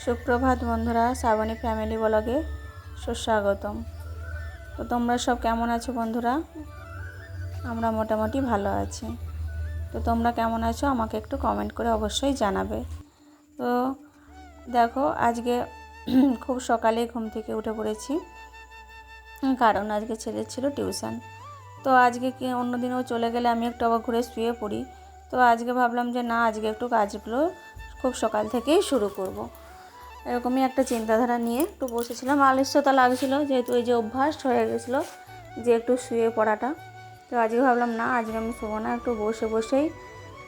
সুপ্রভাত বন্ধুরা, শ্রাবণী ফ্যামিলি ব্লগে সুস্বাগতম। তো তোমরা সব কেমন আছো বন্ধুরা? আমরা মোটামুটি ভালো আছি। তো তোমরা কেমন আছো আমাকে একটু কমেন্ট করে অবশ্যই জানাবে। তো দেখো, আজকে খুব সকালে ঘুম থেকে উঠে পড়েছি, কারণ আজকে ছেলের ছিল টিউশন। তো আজকে কি অন্যদিনও চলে গেলে আমি একটু আবার ঘুরে শুয়ে পড়ি। তো আজকে ভাবলাম যে না, আজকে একটু কাজগুলো খুব সকাল থেকেই শুরু করব। এরকমই একটা চিন্তাধারা নিয়ে একটু বসেছিলাম। আলস্যতা লাগছিলো, যেহেতু এই যে অভ্যাস হয়ে গেছিলো যে একটু শুয়ে পড়াটা। তো আজকে ভাবলাম না, আজকে আমি শোবো না, একটু বসে বসেই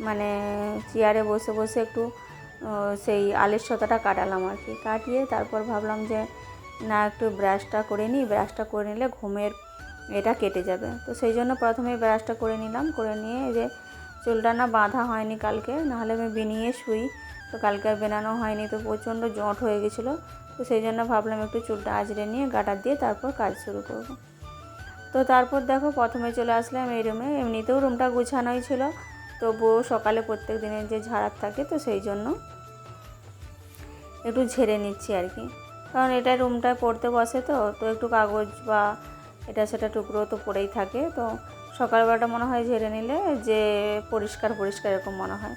মানে চেয়ারে বসে বসে একটু সেই আলস্যতাটা কাটালাম আর কি। কাটিয়ে তারপর ভাবলাম যে না, একটু ব্রাশটা করে নিই, ব্রাশটা করে নিলে ঘুমের এটা কেটে যাবে। তো সেই জন্য প্রথমে ব্রাশটা করে নিলাম, করে নিয়ে এই যে চুলটা না বাঁধা হয়নি কালকে, নাহলে আমি বিনিয়ে শুই। তো কালকে আর বেনানো হয়নি, তো প্রচণ্ড জট হয়ে গেছিলো। তো সেই জন্য ভাবলাম একটু চুলটা আঁচড়ে নিয়ে গাটার দিয়ে তারপর কাজ শুরু করব। তো তারপর দেখো, প্রথমে চলে আসলাম এই রুমে। এমনিতেও রুমটা গুছানোই ছিল, তবুও সকালে প্রত্যেক দিনের যে ঝাড়ার থাকে, তো সেই জন্য একটু ঝেড়ে নিচ্ছি আর কি। কারণ এটা রুমটায় পড়তে বসে, তো একটু কাগজ বা এটা সেটা টুকরো তো পড়েই থাকে। তো সকালবেলাটা মনে হয় ঝেড়ে নিলে যে পরিষ্কার পরিষ্কার এরকম মনে হয়।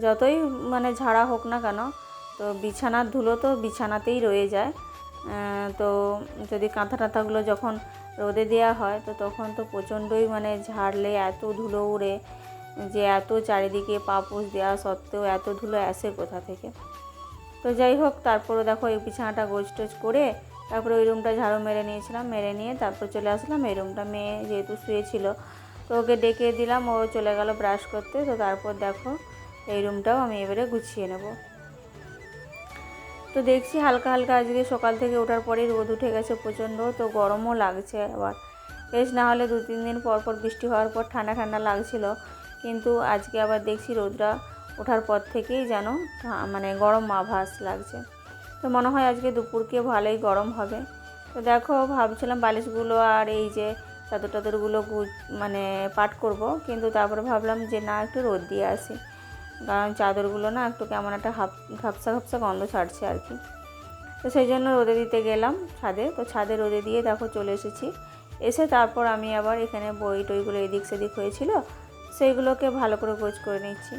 যতই মানে ঝাড়া হোক না কেন, তো বিছানার ধুলো তো বিছানাতেই রয়ে যায়। তো যদি কাঁথা টাথাগুলো যখন রোদে দেওয়া হয়, তো তখন তো প্রচণ্ডই মানে ঝাড়লে এত ধুলো উড়ে, যে এত চারিদিকে পাপোশ দেওয়া সত্ত্বেও এত ধুলো আসে কোথা থেকে। তো যাই হোক, তারপরে দেখো এই বিছানাটা গোছ টোজ করে তারপরে ওই রুমটা ঝাড়ু মেরে নিয়েছিলাম। মেরে নিয়ে তারপর চলে আসলাম এই রুমটা। মেয়ে যেহেতু শুয়েছিল, তো ওকে ডেকে দিলাম, ও চলে গেল ব্রাশ করতে। তো তারপর দেখো এই রুমটাও আমি এবারে গুছিয়ে নেব। তো দেখছি হালকা হালকা আজকে সকাল থেকে ওঠার পরেই রোদ উঠে গেছে প্রচণ্ড, তো গরমও লাগছে আবার। বেশ না হলে 2-3 দিন পর পর বৃষ্টি হওয়ার পর ঠান্ডা ঠান্ডা লাগছিল, কিন্তু আজকে আবার দেখছি রোদটা ওঠার পর থেকেই যেন মানে গরম আভাস লাগছে। তো মনে হয় আজকে দুপুরকে ভালোই গরম হবে। তো দেখো, ভাবছিলাম বালিশগুলো আর এই যে চাদর টাদরগুলো মানে পাট করব, কিন্তু তারপরে ভাবলাম যে না, একটু রোদ দিয়ে আসি। কারণ চাদরগুলো না একটু কেমন একটা ঘাপসা ঘাপসা গন্ধ ছাড়ছে আর কি। তো সেই জন্য রোদে দিতে গেলাম ছাদে। তো ছাদে রোদে দিয়ে দেখো চলে এসেছি। এসে তারপর আমি আবার এখানে বই টইগুলো এদিক সেদিক হয়েছিল, সেইগুলোকে ভালো করে গোছ করে নিচ্ছি।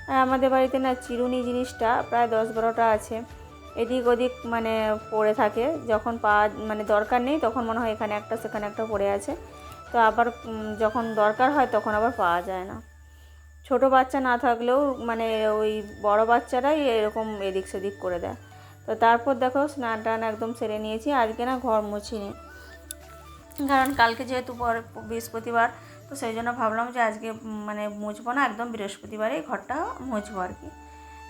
আর আমাদের বাড়িতে না চিরুনি জিনিসটা প্রায় 10-12টা আছে, এদিক ওদিক মানে পড়ে থাকে। যখন পাওয়া মানে দরকার নেই, তখন মনে হয় এখানে একটা সেখানে একটা পড়ে আছে। তো আবার যখন দরকার হয় তখন আবার পাওয়া যায় না। ছোট বাচ্চা না থাকলেও মানে ওই বড় বাচ্চারাই এরকম এদিক সেদিক করে দেয়। তো তারপর দেখো স্নান টান একদম সেরে নিয়েছি। আজকে না ঘর মুছিনি, কারণ কালকে যেহেতু বৃহস্পতিবার, তো সেই জন্য ভাবলাম যে আজকে মানে মুছবো না, একদম বৃহস্পতিবারেই ঘরটা মুছবো আর কি।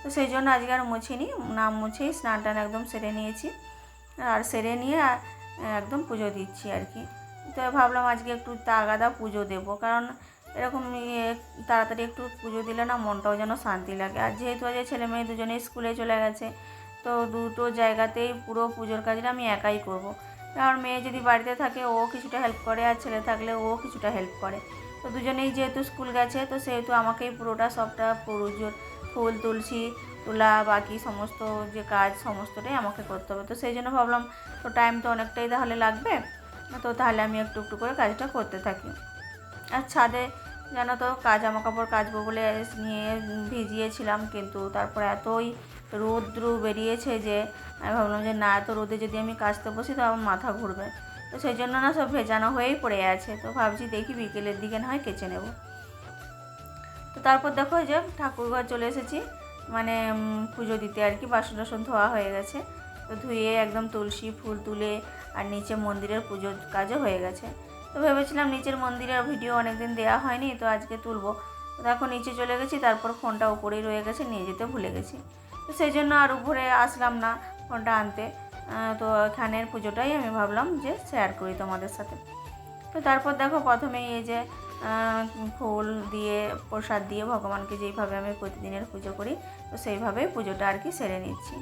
তো সেই জন্য আজকে আর মুছিনি, না মুছেই স্নান টান একদম সেরে নিয়েছি। আর সেরে নিয়ে একদম পুজো দিচ্ছি আর কি। তো ভাবলাম আজকে একটু তাগাদা পুজো দেবো, কারণ এরকম তাড়াতাড়ি একটু পুজো দিলে না মনটাও যেন শান্তি লাগে। আর যেহেতু আজ ছেলে মেয়ে দুজনেই স্কুলে চলে গেছে, তো দুটো জায়গাতেই পুরো পুজোর কাজটা আমি একাই করব। কারণ মেয়ে যদি বাড়িতে থাকে ও কিছুটা হেল্প করে, আর ছেলে থাকলে ও কিছুটা হেল্প করে। তো দুজনেই যেহেতু স্কুল গেছে, তো সেহেতু আমাকেই পুরোটা সবটা পুজোর ফুল তুলসী তোলা বাকি সমস্ত যে কাজ সমস্তটাই আমাকে করতে হবে। তো সেই জন্য ভাবলাম তো টাইম তো অনেকটাই তাহলে লাগবে, তো তাহলে আমি একটু একটু করে কাজটা করতে থাকি। আর ছাদে জানো তো জামা কাপড় কাচবো বলে নিয়ে ভিজিয়েছিলাম, কিন্তু তারপরে এতই রৌদ্র বেরিয়েছে যে আমি ভাবলাম যে না, এত রোদে যদি আমি কাচতে বসি তো আমার মাথা ঘুরবে। তো সেই জন্য না সব ভেজানো হয়েই পড়ে আছে। তো ভাবছি দেখি বিকেলের দিকে না হয় কেচে নেব। তো তারপর দেখো যে ঠাকুরঘর চলে এসেছি, মানে পুজো দিতে আর কি। বাসন টাসন ধোয়া হয়ে গেছে, তো ধুয়ে একদম তুলসী ফুল তুলে আর নিচে মন্দিরের পুজোর কাজও হয়ে গেছে। তো ভেবেছিলাম নিচের মন্দিরের ভিডিও অনেকদিন দেওয়া হয়নি, তো আজকে তুলবো। তো দেখো নিচে চলে গেছি, তারপর ফোনটা উপরেই রয়ে গেছে, নিয়ে যেতে ভুলে গেছি। তো সেই জন্য আর উপরে আসলাম না ফোনটা আনতে। তো এখানের পুজোটাই আমি ভাবলাম যে শেয়ার করি তোমাদের সাথে। তো তারপর দেখো প্রথমেই এই যে ফুল দিয়ে প্রসাদ দিয়ে ভগবানকে যেইভাবে আমি প্রতিদিনের পুজো করি, তো সেইভাবেই পুজোটা আর কি সেরে নিচ্ছি।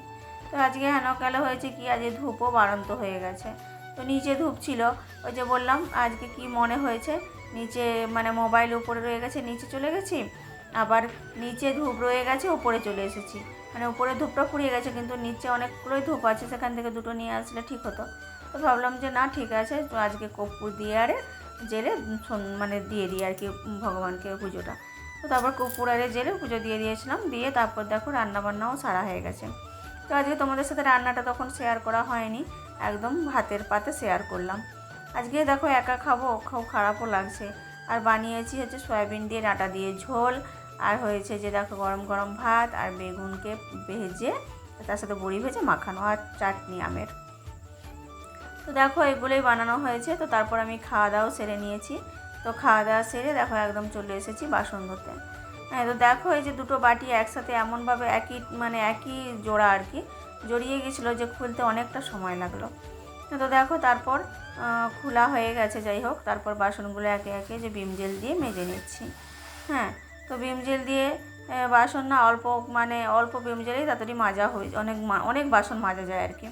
তো আজকে হেনকালে হয়েছে কি, আজকে ধূপও বাড়ন্ত হয়ে গেছে। তো নিচে ধূপ ছিল, ওই যে বললাম আজকে কি মনে হয়েছে, নিচে মানে মোবাইল উপরে রয়ে গেছে, নিচে চলে গেছি, আবার নিচে ধূপ রয়ে গেছে উপরে চলে এসেছি। মানে উপরে ধূপটা পুড়িয়ে গেছে কিন্তু নিচে অনেকগুলোই ধূপ আছে, সেখান থেকে দুটো নিয়ে আসলে ঠিক হতো। তো ভাবলাম যে না ঠিক আছে, তো আজকে কর্পূর দিয়ে আরে জেলে মানে দিয়ে দিই আর কি ভগবানকে পুজোটা। তো তারপর কর্পূর আরে জেলে পুজো দিয়ে দিয়েছিলাম, দিয়ে তারপর দেখো রান্নাবান্নাও সারা হয়ে গেছে। তো আজকে তোমাদের সাথে রান্নাটা তখন শেয়ার করা হয়নি, একদম ভাতের পাতে শেয়ার করলাম। আজকে দেখো একা খাবো, খুব খারাপও লাগছে। আর বানিয়েছি হচ্ছে সয়াবিন দিয়ে ডাঁটা দিয়ে ঝোল, আর হয়েছে যে দেখো গরম গরম ভাত আর বেগুনকে ভেজে তার সাথে বড়ি ভেজে মাখানো, আর চাটনি আমের। তো দেখো এগুলোই বানানো হয়েছে। তো তারপর আমি খাওয়া দাওয়া সেরে নিয়েছি। তো খাওয়া দাওয়া সেরে দেখো একদম চলে এসেছি বাসন ধুতে। হ্যাঁ, তো দেখো এই যে দুটো বাটি একসাথে এমনভাবে একই জোড়া আর কি জড়িয়ে গেছিলো যে খুলতে অনেকটা সময় লাগলো। তো দেখো তারপর খোলা হয়ে গেছে। যাই হোক, তারপর বাসনগুলো একে একে যে ভিম জেল দিয়ে মেজে নিচ্ছি। হ্যাঁ, তো ভিম জেল দিয়ে বাসন না অল্প ভিম জেলেই তাড়াতাড়ি মাজা হয়ে অনেক বাসন মাজা যায় আর কি।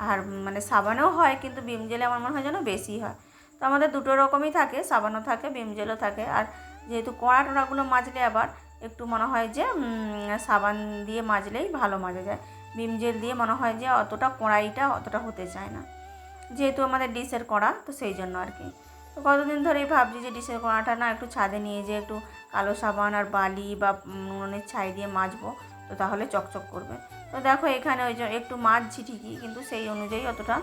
আর মানে সাবানেও হয়, কিন্তু ভিম জেলে আমার মনে হয় যেন বেশি হয়। তো আমাদের দুটো রকমই থাকে, সাবানও থাকে ভিম জেলও থাকে। আর যেহেতু কড়া টড়াগুলো মাজলে আবার একটু মনে হয় যে সাবান দিয়ে মাজলেই ভালো মাজা যায়। ভিম জেল দিয়ে মনে হয় যে কড়াইটা অতটা হতে চায় না, যেহেতু আমাদের ডিশের কড়া, তো সেই জন্য আর কি। তো কতদিন ধরেই ভাবছি যে ডিশের কড়াটা না একটু ছাদে নিয়ে যেয়ে একটু কালো সাবান আর বালি বা নুনের ছাই দিয়ে মাজবো, তো তাহলে চকচক করবে। তো দেখো এখানে ওই যে একটু মাজছি ঠিকই, কিন্তু সেই অনুযায়ী অতটা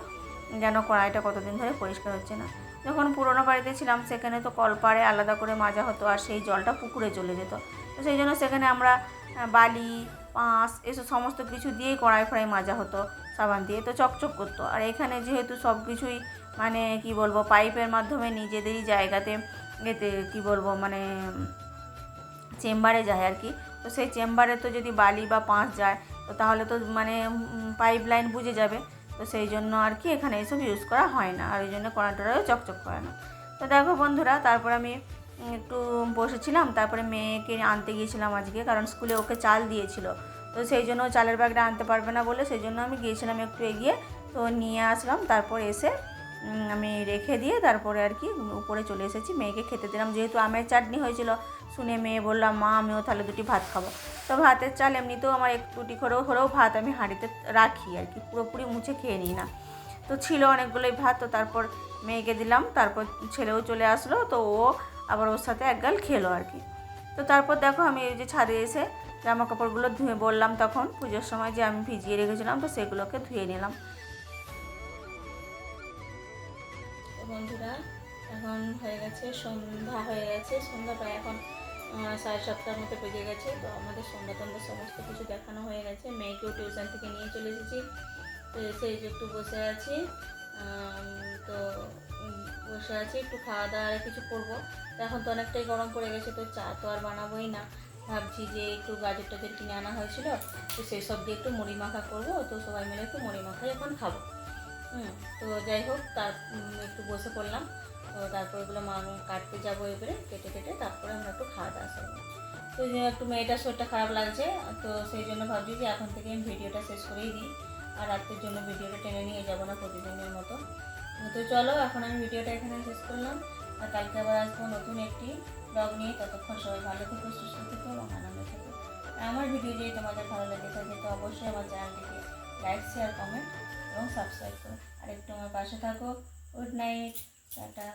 যেন কড়াইটা কতদিন ধরে পরিষ্কার হচ্ছে না। যখন পুরোনো বাড়িতে ছিলাম সেখানে তো কলপাড়ে আলাদা করে মাজা হতো, আর সেই জলটা পুকুরে চলে যেত। তো সেই জন্য সেখানে আমরা বালি পাঁশ এসব সমস্ত কিছু দিয়েই কড়াই ফড়াই মাজা হতো সাবান দিয়ে, তো চকচক করতো। আর এখানে যেহেতু সব কিছুই মানে কি বলবো পাইপের মাধ্যমে নিজেদেরই জায়গাতে এতে কি বলবো মানে চেম্বারে যায় আর কি। তো সেই চেম্বারে তো যদি বালি বা পাঁশ যায়, তো তাহলে তো মানে পাইপ লাইন বুঝে যাবে। তো সেই জন্য আর কি এখানে এসব ইউজ করা হয় না, আর ওই জন্য কড়াটারও চকচক করে না। তো দেখো বন্ধুরা, তারপর আমি একটু বসেছিলাম, তারপরে মেয়েকে আনতে গিয়েছিলাম আজকে, কারণ স্কুলে ওকে চাল দিয়েছিল। তো সেই জন্য চালের ব্যাগটা আনতে পারবে না বলে সেই জন্য আমি গিয়েছিলাম একটু এগিয়ে, তো নিয়ে আসলাম। তারপর এসে আমি রেখে দিয়ে তারপরে আর কি উপরে চলে এসেছি, মেয়েকে খেতে দিলাম। যেহেতু আমের চাটনি হয়েছিল শুনে মেয়ে বললাম মা আমিও তাহলে দুটি ভাত খাবো। তো ভাতের চাল এমনিতেও আমার একটুটি করেও হলেও ভাত আমি হাঁড়িতে রাখি আর কি, পুরোপুরি মুছে খেয়ে নিই না। তো ছিল অনেকগুলোই ভাত, তো তারপর মেয়েকে দিলাম। তারপর ছেলেও চলে আসলো, তো ও আবার ওর সাথে এক গাল খেলো আর কি। তো তারপর দেখো আমি এই যে ছাদে এসে জামা কাপড়গুলো ধুয়ে বললাম তখন পুজোর সময় যে আমি ভিজিয়ে রেখেছিলাম, তো সেগুলোকে ধুয়ে নিলাম। বন্ধুরা, এখন হয়ে গেছে সন্ধ্যা, হয়ে গেছে সন্ধ্যা প্রায় এখন 7:30টার মতো বেজে গেছে। তো আমাদের সন্ধ্যা টন্ধ্যা সমস্ত কিছু দেখানো হয়ে গেছে। মেয়েকেও টিউশন থেকে নিয়ে চলে এসেছি। তো এসে এই যে একটু বসে আছি। তো বসে আছি, একটু খাওয়া দাওয়া আর কিছু করবো। তো এখন তো অনেকটাই গরম পড়ে গেছে, তো চা তো আর বানাবোই না। ভাবছি যে একটু গাজর টাজর কিনে আনা হয়েছিল, তো সেই সব দিয়ে একটু মুড়ি মাখা করবো। তো সবাই মিলে একটু মুড়ি মাখাই এখন খাবো। তো যাই হোক, একটু বসে পড়লাম। তো তারপর এগুলো কাটতে যাবো, এবারে কেটে কেটে তারপরে আমরা একটু খাওয়া দাওয়া করবো। তো একটু মেয়েটার শরীরটা খারাপ লাগছে, তো সেই জন্য ভাবছি যে এখন থেকে আমি ভিডিওটা শেষ করেই দিই, আর রাত্রের জন্য ভিডিওটা টেনে নিয়ে যাবো না প্রতিদিনের মতো। তো চলো এখন আমি ভিডিওটা এখানে শেষ করলাম, আর কালকে আবার আসবো নতুন একটি ব্লগ নিয়ে। ততক্ষণ সবাই ভালো থেকো, সুস্থ থেকো এবং আনন্দে থেকো। আর আমার ভিডিও যদি তোমাদের ভালো লেগে থাকে তো অবশ্যই আমার চ্যানেলটিকে লাইক শেয়ার কমেন্ট এবং সাবস্ক্রাইব করো, আর একটু আমার পাশে থাকো। Good night, tata.